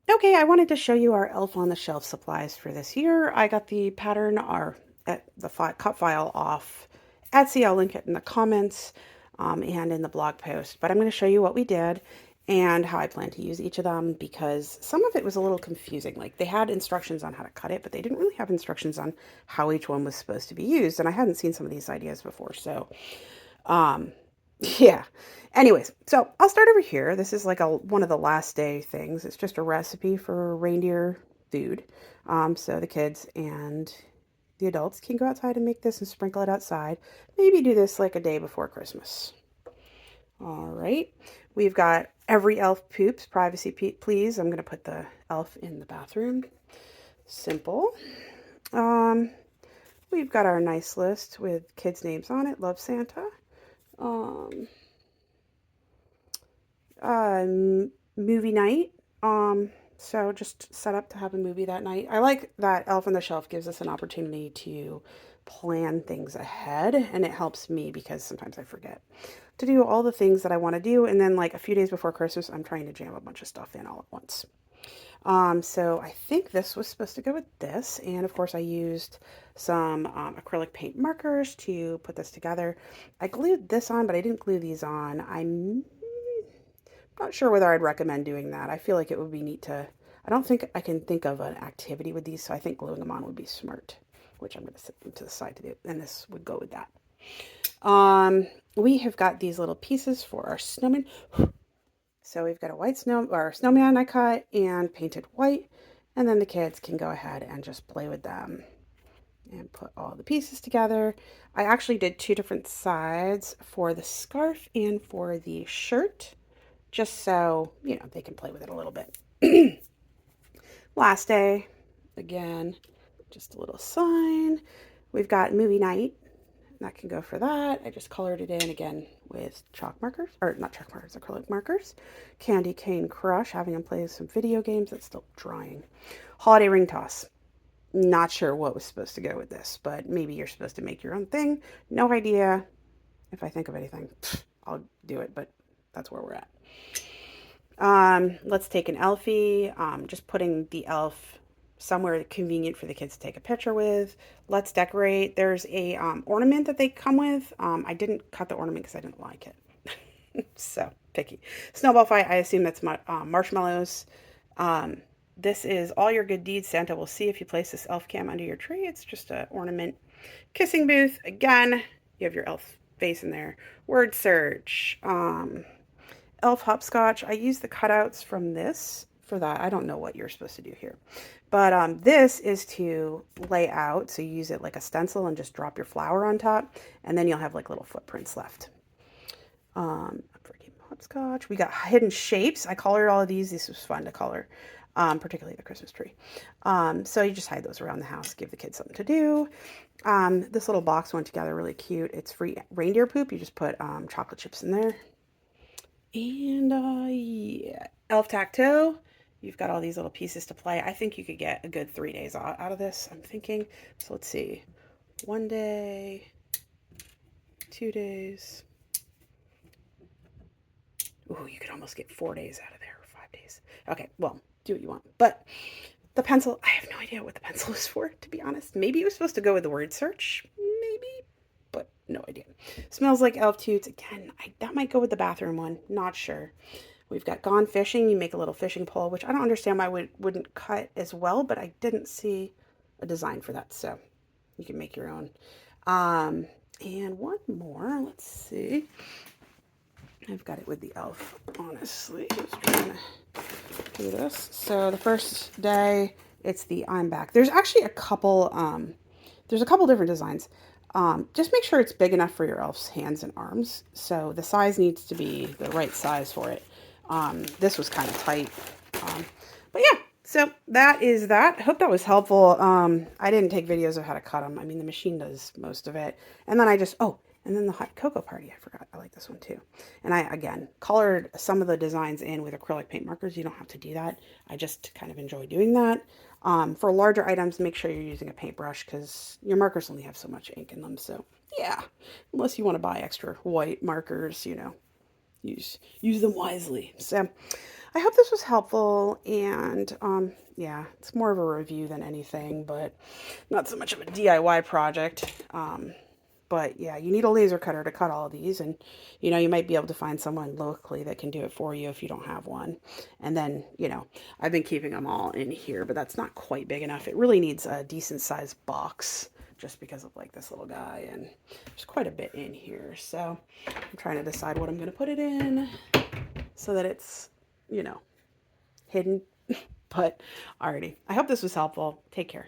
Okay, I wanted to show you our Elf on the Shelf supplies for this year. I got the pattern or the cut file off Etsy. I'll link it in the comments and in the blog post. But I'm going to show you what we did and how I plan to use each of them because some of it was a little confusing. Like they had instructions on how to cut it, but they didn't really have instructions on how each one was supposed to be used. And I hadn't seen some of these ideas before. So um, yeah. Anyways, so I'll start over here. This is like one of the last day things. It's just a recipe for reindeer food. So the kids and the adults can go outside and make this and sprinkle it outside. Maybe do this like a day before Christmas. All right. We've got every elf poops. Privacy, please. I'm going to put the elf in the bathroom. Simple. Um, we've got our nice list with kids' names on it. Love Santa. Um, uh, movie night. So just set up to have a movie that night. I like that Elf on the Shelf gives us an opportunity to plan things ahead, and it helps me because sometimes I forget to do all the things that I want to do, and then like a few days before Christmas, I'm trying to jam a bunch of stuff in all at once. So I think this was supposed to go with this, and of course I used some acrylic paint markers to put this together. I glued this on, but I didn't glue these on. I'm not sure whether I'd recommend doing that. I feel like it would be neat to, I don't think I can think of an activity with these, so I think gluing them on would be smart, which I'm going to set them to the side to do, and this would go with that. We have got these little pieces for our snowman. So we've got a white snowman I cut and painted white, and then the kids can go ahead and just play with them and put all the pieces together. I actually did two different sides for the scarf and for the shirt, just so, they can play with it a little bit. Last day, again, just a little sign. We've got movie night. That can go for that. I just colored it in again with chalk markers, or not chalk markers, acrylic markers. Candy cane crush, having them play some video games. That's still drying. Holiday ring toss. Not sure what was supposed to go with this, but maybe you're supposed to make your own thing. No idea. If I think of anything, I'll do it, but that's where we're at. Let's take an Elfie. Just putting the elf somewhere convenient for the kids to take a picture with. Let's decorate. There's a ornament that they come with. I didn't cut the ornament because I didn't like it. So picky. Snowball fight. I assume that's marshmallows. This is all your good deeds. Santa will see if you place this elf cam under your tree. It's just an ornament. Kissing booth. Again, you have your elf face in there. Word search. Elf hopscotch. I use the cutouts from this for that. I don't know what you're supposed to do here. But this is to lay out. So you use it like a stencil and just drop your flower on top. And then you'll have like little footprints left. Freaking hopscotch. We got hidden shapes. I colored all of these. This was fun to color. Particularly the Christmas tree. So you just hide those around the house, give the kids something to do. This little box went together really cute. It's free reindeer poop. You just put chocolate chips in there. And yeah, elf tacto. You've got all these little pieces to play. I think you could get a good 3 days out of this, I'm thinking. So let's see. 1 day, 2 days. Ooh, you could almost get 4 days out of there, or 5 days. Okay, well, do what you want. But the pencil, I have no idea what the pencil is for, to be honest. Maybe it was supposed to go with the word search. Maybe, but no idea. Smells like elf toots. Again, that might go with the bathroom one. Not sure. We've got gone fishing. You make a little fishing pole, which I don't understand why wouldn't cut as well, but I didn't see a design for that, so you can make your own. And one more. Let's see. I've got it with the elf, honestly. I was trying to do this. So the first day, it's the I'm back. There's actually a couple different designs. Just make sure it's big enough for your elf's hands and arms. So the size needs to be the right size for it. This was kind of tight. But yeah, so that is that. I hope that was helpful. I didn't take videos of how to cut them. I mean, the machine does most of it. And then and then the hot cocoa party, I forgot. I like this one too. And I, again, colored some of the designs in with acrylic paint markers. You don't have to do that. I just kind of enjoy doing that. For larger items, make sure you're using a paintbrush because your markers only have so much ink in them. So yeah, unless you want to buy extra white markers, use them wisely. So I hope this was helpful, and yeah, it's more of a review than anything, but not so much of a DIY project. But yeah, you need a laser cutter to cut all of these, and you might be able to find someone locally that can do it for you if you don't have one. And then, I've been keeping them all in here, but that's not quite big enough. It really needs a decent sized box just because of like this little guy, and there's quite a bit in here. So I'm trying to decide what I'm going to put it in so that it's, hidden. But alrighty, I hope this was helpful. Take care.